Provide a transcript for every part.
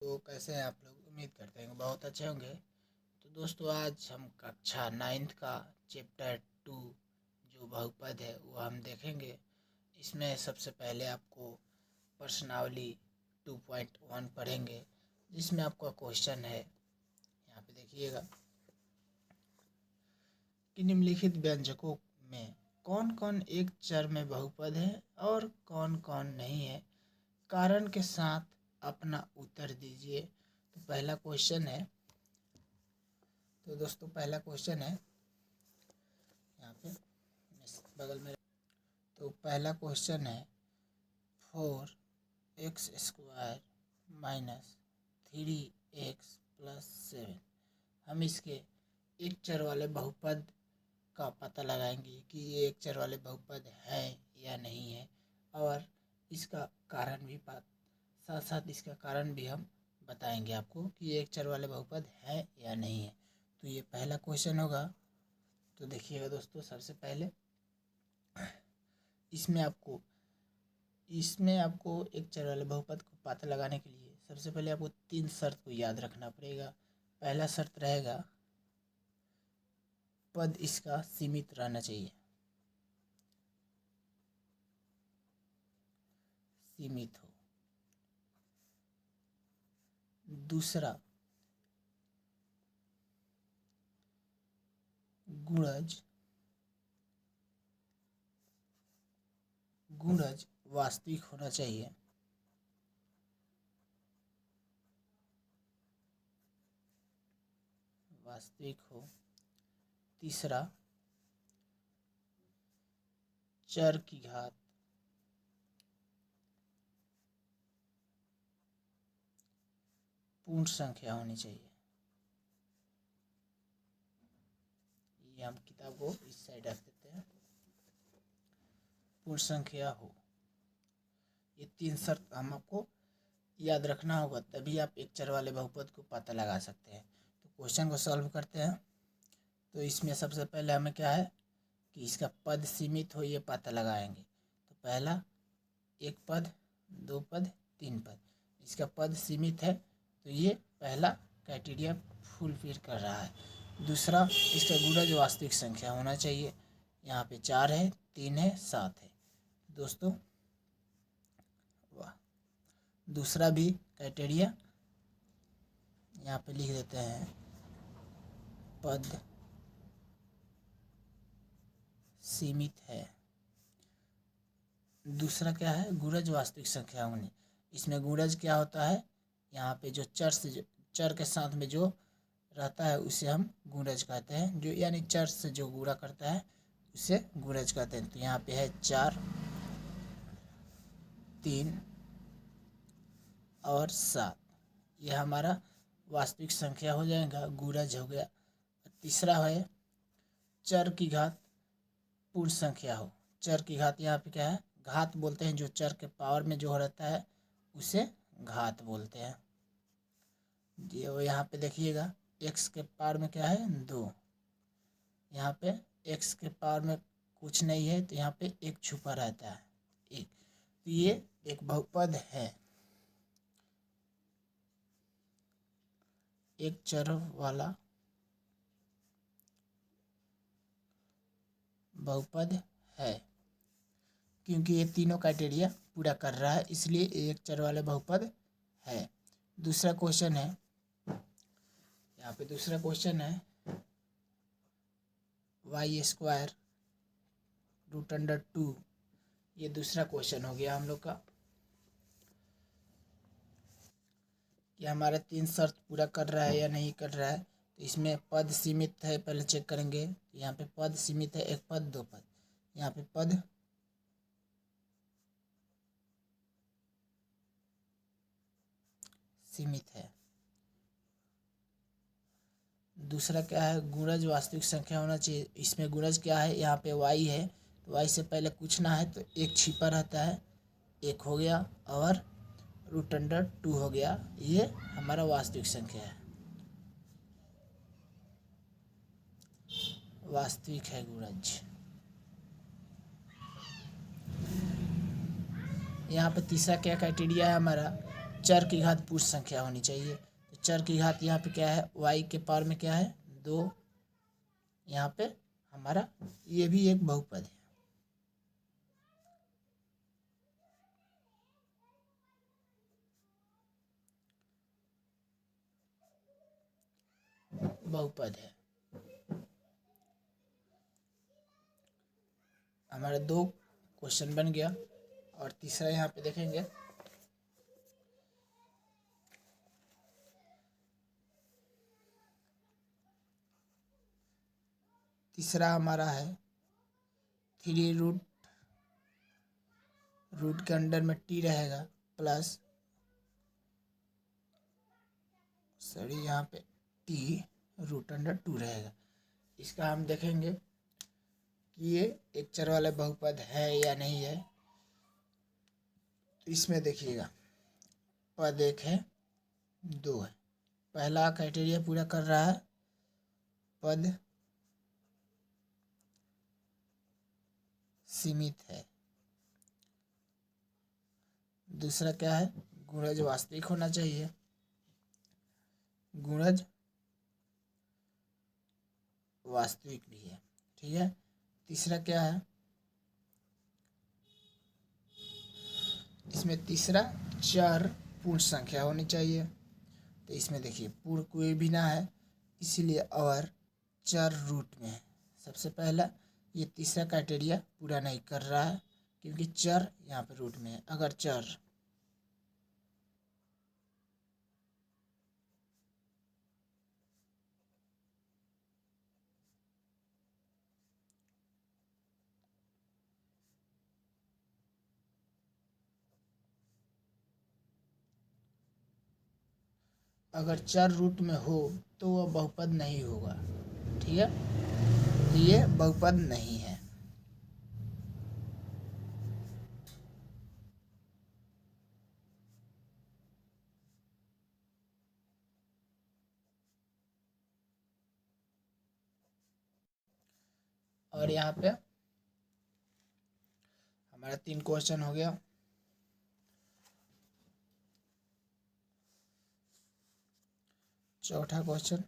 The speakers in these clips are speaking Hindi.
तो कैसे हैं आप लोग? उम्मीद करते हैं कि बहुत अच्छे होंगे। तो दोस्तों, आज हम कक्षा 9th का चैप्टर 2 जो बहुपद है वो हम देखेंगे। इसमें सबसे पहले आपको प्रश्नावली 2.1 पढ़ेंगे, जिसमें आपका क्वेश्चन है, यहाँ पे देखिएगा कि निम्नलिखित व्यंजकों में कौन कौन एक चर में बहुपद है और कौन कौन नहीं है, कारण के साथ अपना उत्तर दीजिए। तो पहला क्वेश्चन है, तो दोस्तों पहला क्वेश्चन है यहाँ पे बगल में। तो पहला क्वेश्चन है 4x² माइनस 3x+7। हम इसके एक चर वाले बहुपद का पता लगाएंगे कि ये एक चर वाले बहुपद है या नहीं है, और इसका कारण भी साथ साथ इसका कारण भी हम बताएंगे आपको कि ये एक चर वाले बहुपद है या नहीं है। तो ये पहला क्वेश्चन होगा। तो देखिएगा दोस्तों, सबसे पहले इसमें आपको एक चर वाले बहुपद को पता लगाने के लिए सबसे पहले आपको 3 शर्त को याद रखना पड़ेगा। पहला शर्त रहेगा, पद इसका सीमित रहना चाहिए, सीमित हो। दूसरा, गुणज वास्तविक होना चाहिए। वास्तविक हो। तीसरा, चर की घात पूर्ण संख्या होनी चाहिए। ये हम किताब को इस साइड रख देते हैं, पूर्ण संख्या हो। ये 3 शर्त हम आपको याद रखना होगा, तभी आप एक चर वाले बहुपद को पता लगा सकते हैं। तो क्वेश्चन को सॉल्व करते हैं। तो इसमें सबसे पहले हमें क्या है कि इसका पद सीमित हो, ये पता लगाएंगे। तो पहला, एक पद, 2 पद, 3 पद, इसका पद सीमित है, तो ये पहला क्राइटेरिया फुलफिल कर रहा है। दूसरा, इसका गुणज वास्तविक संख्या होना चाहिए। यहाँ पे 4 है, 3 है, 7 है दोस्तों। वाह। दूसरा भी क्राइटेरिया यहाँ पे लिख देते हैं, पद सीमित है। दूसरा क्या है, गुणज वास्तविक संख्या होनी। इसमें गुणज क्या होता है, यहाँ पे जो चर के साथ में जो रहता है उसे हम गुणज कहते हैं, जो यानी चर से जो गुणा करता है उसे गुणज कहते हैं। तो यहाँ पे है 4, 3 और 7, ये हमारा वास्तविक संख्या हो जाएगा, गुणज हो गया। तीसरा है, चर की घात पूर्ण संख्या हो। चर की घात यहाँ पे क्या है, घात बोलते हैं, जो चर के पावर में जो रहता है उसे घात बोलते हैं। ये यहाँ पे देखिएगा, x के पावर में क्या है, 2। यहाँ पे x के पावर में कुछ नहीं है, तो यहाँ पे एक छुपा रहता है, एक। तो ये एक बहुपद है, एक चर वाला बहुपद है, क्योंकि ये तीनों क्राइटेरिया पूरा कर रहा है, इसलिए एक चर वाले बहुपद है। दूसरा क्वेश्चन है, यहाँ पे दूसरा क्वेश्चन है y²√2। ये दूसरा क्वेश्चन हो गया हम लोग का कि हमारा 3 शर्त पूरा कर रहा है या नहीं कर रहा है। तो इसमें पद सीमित है, पहले चेक करेंगे। यहाँ पे पद सीमित है, एक पद, 2 पद। यहाँ पे पद सीमित है। दूसरा क्या है, गुणज वास्तविक संख्या होना चाहिए। इसमें गुणज क्या है, यहाँ पे y है, तो y से पहले कुछ ना है, तो एक छिपा रहता है, एक हो गया, और √2 हो गया। ये हमारा वास्तविक संख्या है, वास्तविक है गुणज। यहाँ पे तीसरा क्या क्राइटेरिया है हमारा, चर की घात पूर्ण संख्या होनी चाहिए। तो चर की घात यहाँ पे क्या है, y के पावर में क्या है 2, यहाँ पे हमारा ये भी एक बहुपद है। बहुपद है। हमारे 2 क्वेश्चन बन गया। और तीसरा यहाँ पे देखेंगे, तीसरा हमारा है 3 रूट के अंडर में t रहेगा प्लस यहाँ पे t रूट अंडर 2 रहेगा। इसका हम देखेंगे कि ये एक चर वाला बहुपद है या नहीं है। तो इसमें देखिएगा पद 1 है 2 है, पहला क्राइटेरिया पूरा कर रहा है, पद सीमित है। दूसरा क्या है, गुणज वास्तविक होना चाहिए, गुणज वास्तविक भी है। ठीक है। तीसरा क्या है, इसमें तीसरा चर पूर्ण संख्या होनी चाहिए। तो इसमें देखिए पूर्ण कोई भी ना है, इसीलिए और चर रूट में है। सबसे पहला ये तीसरा क्राइटेरिया पूरा नहीं कर रहा है, क्योंकि चर यहाँ पे रूट में है। अगर चर अगर चर रूट में हो तो वह बहुपद नहीं होगा। ठीक है, ये बहुपद नहीं है। और यहाँ पे हमारा 3 क्वेश्चन हो गया। चौथा क्वेश्चन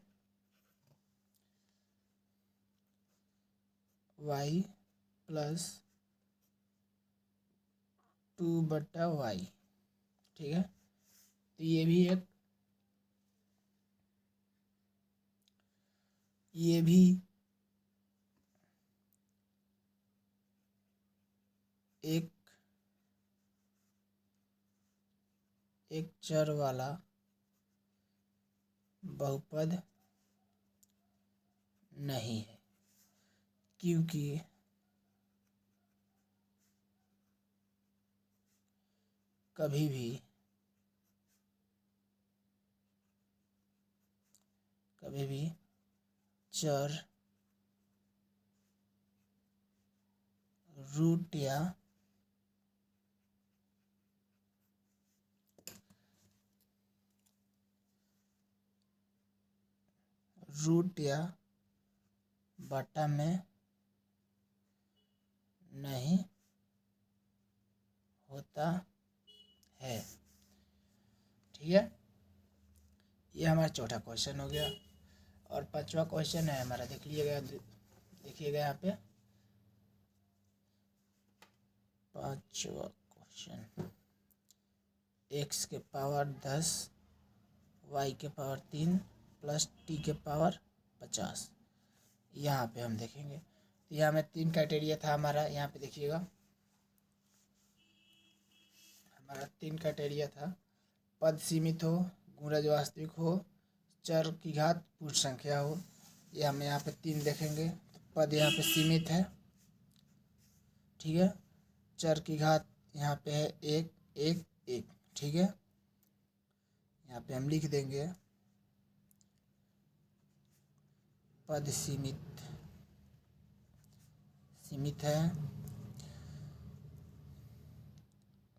y प्लस 2/y। ठीक है, तो ये भी एक चर वाला बहुपद नहीं है, क्योंकि कभी भी चर रूट या बटा में नहीं होता है। ठीक है, ये हमारा चौथा क्वेश्चन हो गया। और 5वां क्वेश्चन है हमारा, देखिएगा यहाँ पे 5वां क्वेश्चन, x के पावर 10 y के पावर 3 प्लस t के पावर 50। यहाँ पे हम देखेंगे, तो यहाँ में 3 क्राइटेरिया था हमारा। यहाँ पे देखिएगा हमारा 3 क्राइटेरिया था, पद सीमित हो, गुणज वास्तविक हो, चर की घात पूर्ण संख्या हो। ये हम यहाँ पे 3 देखेंगे। तो पद यहाँ पे सीमित है। ठीक है, चर की घात यहाँ पे है 1 1 1। ठीक है, यहाँ पे हम लिख देंगे पद सीमित है।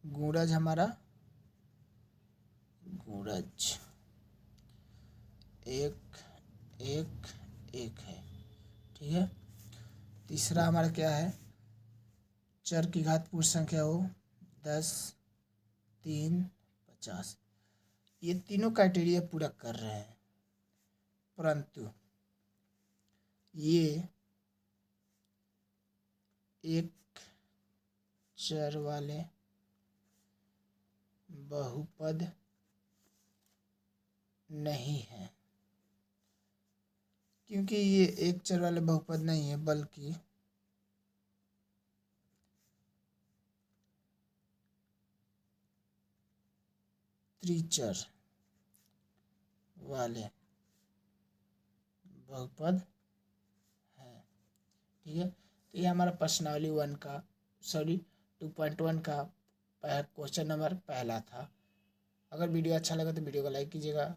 गुणज हमारा 1 1 1 है। ठीक है, तीसरा हमारा क्या है, चर की घात पूर्ण संख्या हो 10 3 50। ये तीनों क्राइटेरिया पूरा कर रहे हैं, परंतु ये एक चर वाले बहुपद नहीं है, क्योंकि ये एक चर वाले बहुपद नहीं है बल्कि त्रिचर वाले बहुपद है। ठीक है, तो ये हमारा प्रश्नावली 2.1 का क्वेश्चन नंबर पहला था। अगर वीडियो अच्छा लगा तो वीडियो को लाइक कीजिएगा,